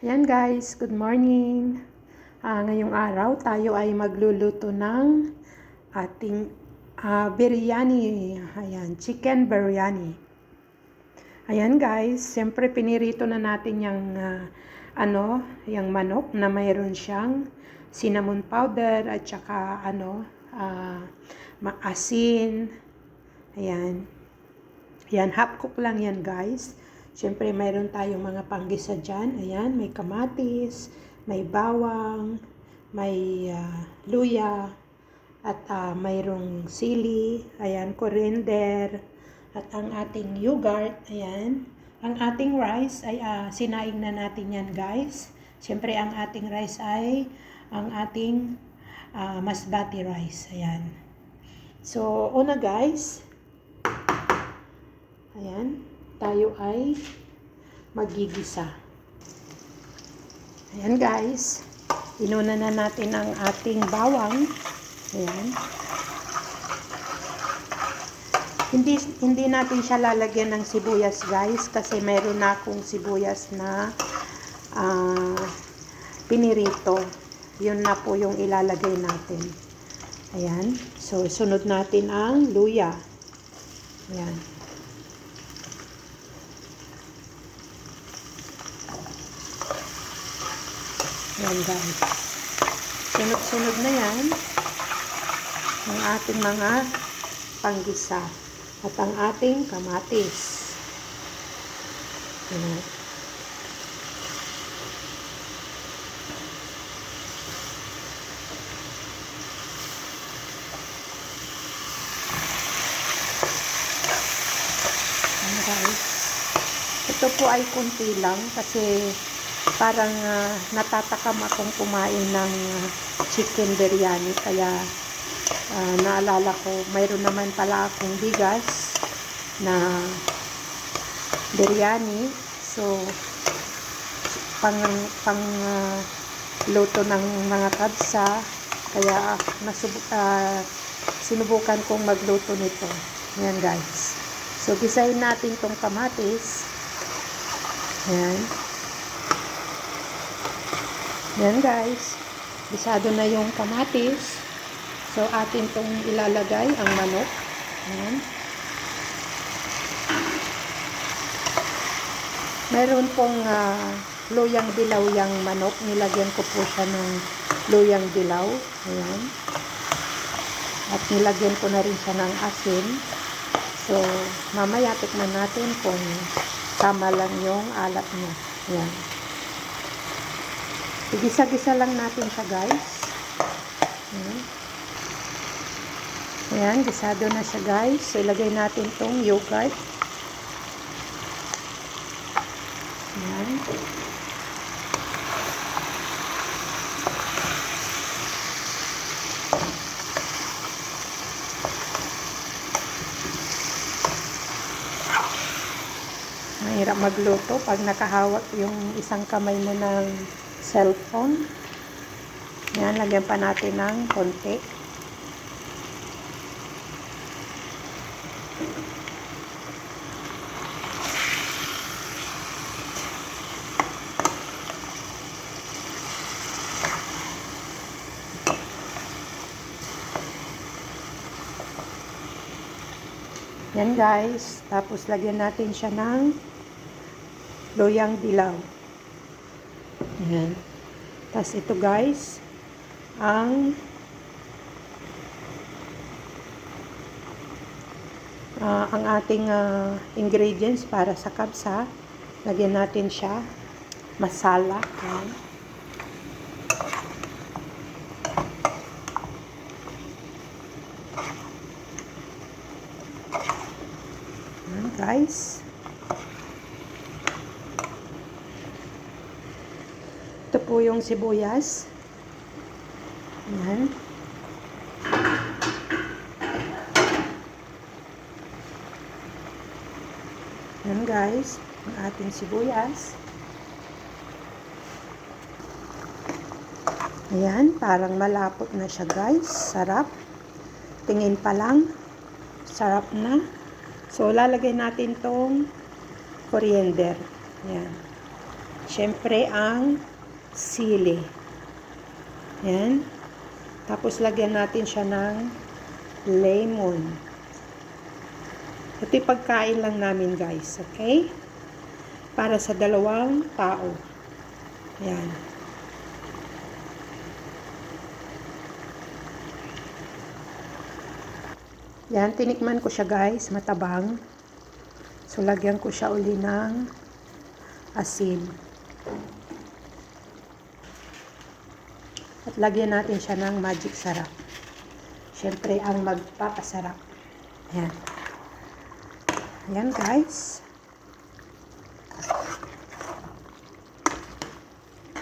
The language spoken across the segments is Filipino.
Ayan guys, good morning. Ngayong araw tayo ay magluluto ng ating biryani. Ayan, chicken biryani. Ayan guys, siyempre pinirito na natin yung manok na mayroon siyang cinnamon powder at saka maasin. Ayan. Ayan, half cook lang yan guys. Siyempre, mayroon tayong mga panggisa dyan. Ayan, may kamatis, may bawang, may luya, at mayroong sili, ayan, coriander, at ang ating yogurt, ayan. Ang ating rice ay sinaing na natin yan guys. Siyempre, ang ating rice ay ang ating masbati rice, ayan. So, una guys, ayan, tayo ay magigisa. Ayan guys, inuna na natin ang ating bawang. Ayan. Hindi natin siya lalagyan ng sibuyas guys, kasi mayroon na akong sibuyas na pinirito. Yun na po yung ilalagay natin. Ayan. So, sunod natin ang luya. Ayan. Ayan guys. Sunod-sunod na yan ang ating mga panggisa at ang ating kamatis. Ayan. Ayan guys. Ito po ay kunti lang kasi parang natatakam akong kumain ng chicken biryani, kaya naalala ko mayroon naman pala akong bigas na biryani, so pang luto ng mga kabsa, kaya sinubukan kong magluto nito. Ayan guys, so gisahin natin tong kamatis. Ayan. Yan guys, bisado na yung kamatis. So, atin itong ilalagay ang manok. Ayan. Meron pong luyang dilaw yung manok. Nilagyan ko po siya ng luyang dilaw. Ayan. At nilagyan ko na rin siya ng asin. So, mamaya tikman natin kung tama lang yung alat niya. Ayan. Igisa-gisa lang natin siya guys. Ayan. Ayan, gisado na siya guys. So, ilagay natin tong yogurt. Ayan. Mahirap magluto pag nakahawak yung isang kamay mo ng cellphone. Yan, lagyan pa natin ng konti. Yan guys, tapos lagyan natin siya ng luyang dilaw. Ayan. Tapos ito guys, ang ating ingredients para sa kabsa. Lagyan natin siya masala. Ayan. Ayan guys. Ito po yung sibuyas. Ayan. Ayan guys, ang ating sibuyas. Ayan, parang malapot na siya guys. Sarap. Tingin pa lang. Sarap na. So, lalagay natin tong coriander. Ayan. Siyempre, ang sili. Yan. Tapos, lagyan natin siya ng lemon. Ito yung pagkain lang namin, guys. Okay? Para sa 2 tao. Yan. Yan, tinikman ko siya, guys. Matabang. So, lagyan ko siya uli ng asin. At lagyan natin siya ng magic sarap. Siyempre, ang magpapasarap. Ayan. Ayan, guys.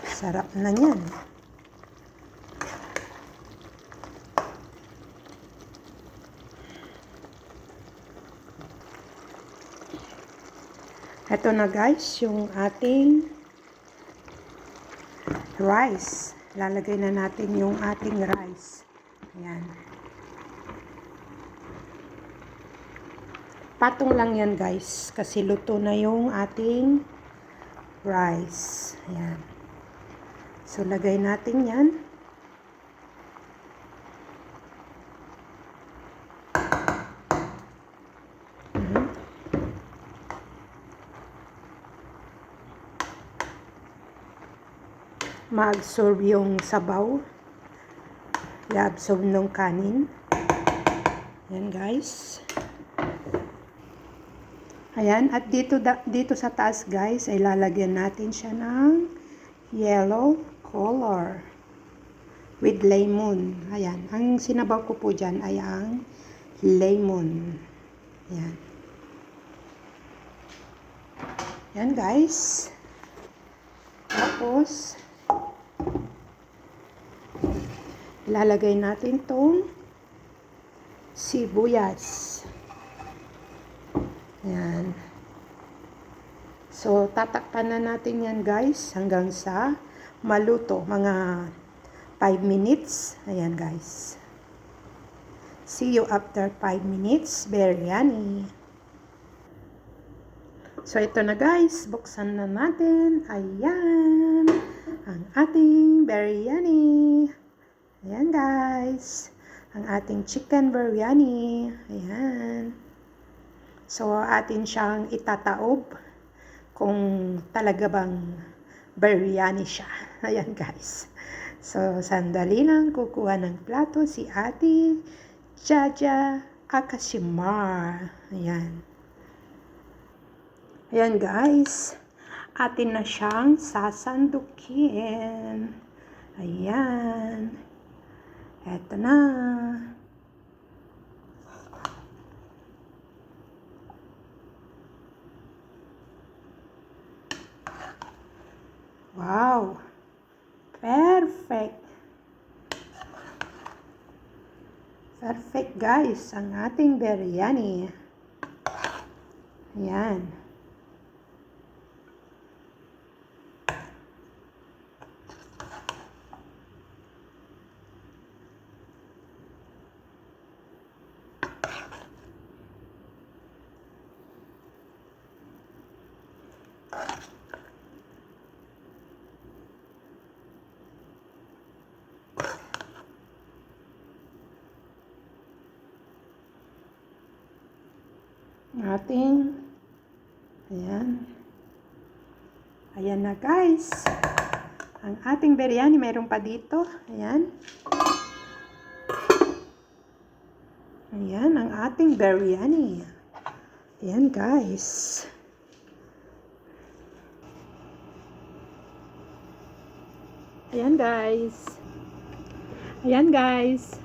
Sarap na yan. Ito na, guys, yung ating rice. Lalagay na natin yung ating rice. Ayan. Patong lang yan, guys, kasi luto na yung ating rice. Ayan. So, lagay natin yan. Ma-absorb yung sabaw. I-absorb ng kanin. Ayan, guys. Ayan. At dito sa taas, guys, ay lalagyan natin siya ng yellow color with lemon. Ayan. Ang sinabaw ko po dyan ay ang lemon. Ayan. Ayan, guys. Tapos, ilalagay natin tong sibuyas. Ayan. So, tatakpan na natin yan, guys, hanggang sa maluto. Mga 5 minutes. Ayan, guys. See you after 5 minutes. Biryani. So, ito na, guys. Buksan na natin. Ayan. Ang ating biryani. Ayan, guys. Ang ating chicken biryani. Ayan. So, atin siyang itataob kung talaga bang biryani siya. Ayan, guys. So, sandali lang kukuha ng plato si Ate Jaja Akashimar. Ayan. Ayan, guys. Atin na siyang sasandukin. Ayan. Eto na. Wow. Perfect. Perfect, guys, ang ating biryani. Ayan. Ayan. Ayan na, guys. Ang ating biryani, mayroon pa dito. Ayan. Ayan, ang ating biryani. Ayan, guys. Ayan, guys. Ayan, guys.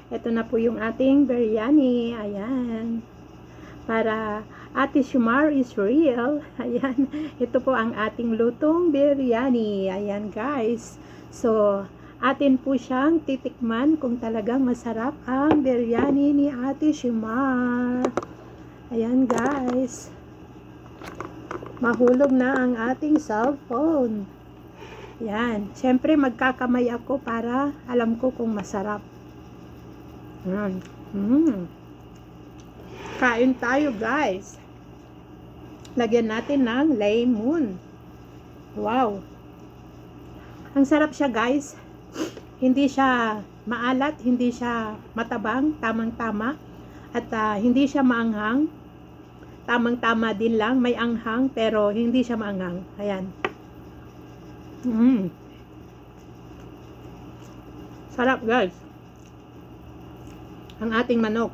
Ito na po yung ating biryani. Ayan. Para Ate Shumar is real. Ayan. Ito po ang ating lutong biryani. Ayan, guys. So, atin po siyang titikman kung talagang masarap ang biryani ni Ate Shumar. Ayan, guys. Mahulog na ang ating cellphone. Ayan. Siyempre, magkakamay ako para alam ko kung masarap. Ayan. Kain tayo, guys. Lagyan natin ng lemon. Wow! Ang sarap siya guys. Hindi siya maalat, hindi siya matabang, tamang-tama. At hindi siya maanghang. Tamang-tama din lang, may anghang pero hindi siya maanghang. Ayan. Sarap guys. Ang ating manok.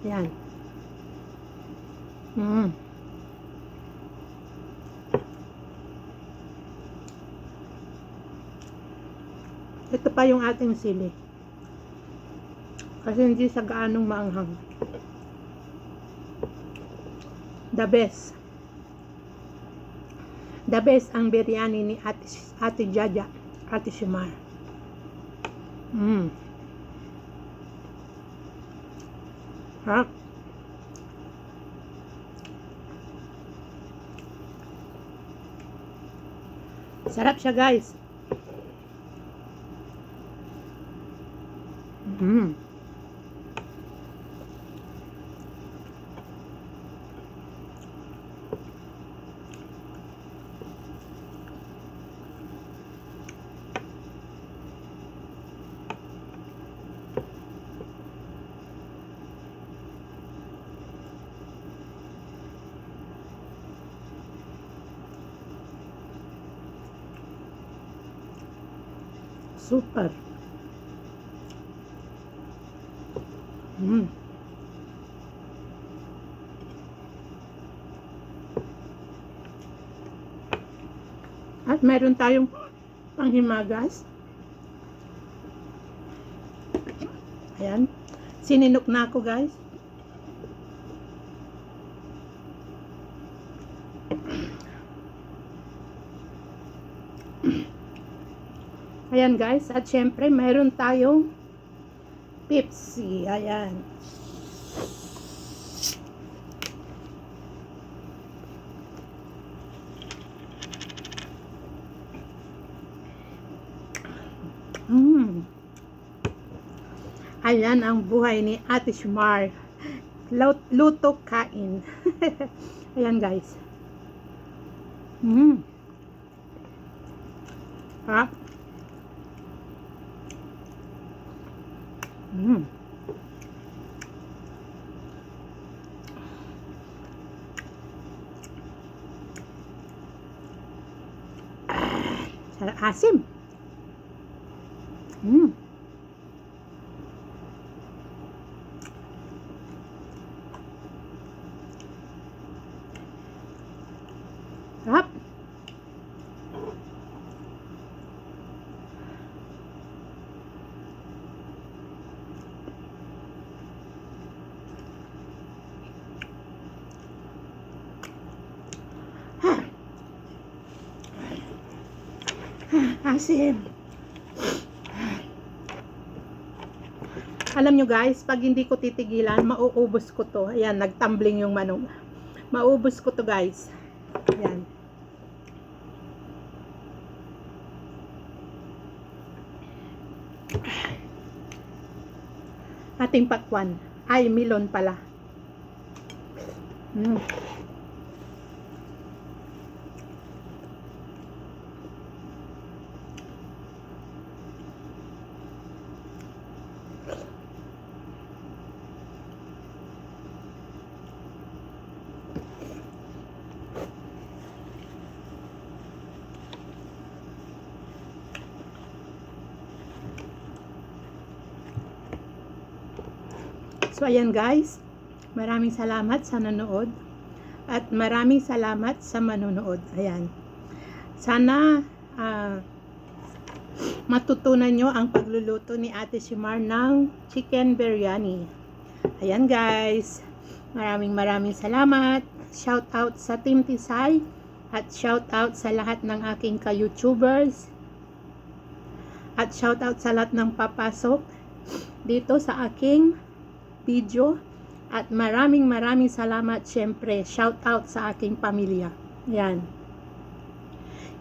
Ayan. Ito pa yung ating sili. Kasi hindi sa gaanong maanghang. The best. The best ang biryani ni Ate Jaja, Ate Shimar. Harap. Sarap siya guys. Super. At meron tayong panghimagas. Ayan. Sininok na ako guys. Ayan guys. At syempre meron tayong Pepsi. Ayan. Ayan ang buhay ni Ate Shimar. Luto kain. Ayan guys. Ha? Sarap asim. Sarap. Asim. Alam nyo guys, pag hindi ko titigilan, mauubos ko to. Ayan, nagtumbling yung manok. Mauubos ko to guys. Ayan. Ating pakwan. Ay, milon pala. So ayan guys, maraming salamat sa nanood at maraming salamat sa manonood. Ayan. Sana matutunan nyo ang pagluluto ni Ate Shimar ng chicken biryani. Ayan guys, maraming salamat. Shout out sa Team Tisay at shout out sa lahat ng aking ka-YouTubers at shout out sa lahat ng papasok dito sa aking video at maraming salamat syempre. Shout out sa aking pamilya. Ayan.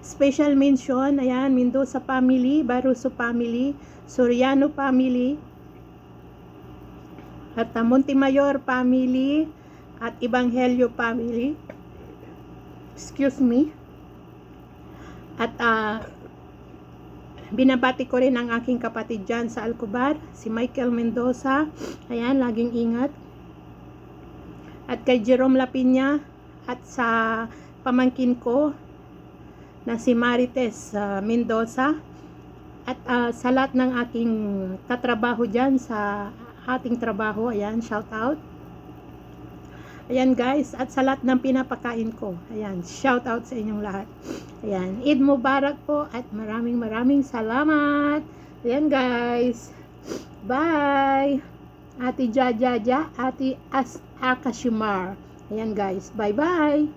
Special mention, ayan, Mendoza family, Baruso family, Soriano family, at Montemayor family, at Ebanghelio family, Excuse me. At binabati ko rin ang aking kapatid dyan sa Alcobar, si Michael Mendoza. Ayan, laging ingat. At kay Jerome Lapinya at sa pamangkin ko na si Marites Mendoza. At sa lahat ng aking katrabaho dyan sa ating trabaho, ayan, shout out. Ayan guys, at sa lahat ng pinapakain ko, ayan, shout out sa inyong lahat. Ayan, Eid Mubarak po at maraming salamat. Ayan guys, bye. Ate Jajaja, Ate Akashimar. Ayan guys, bye bye.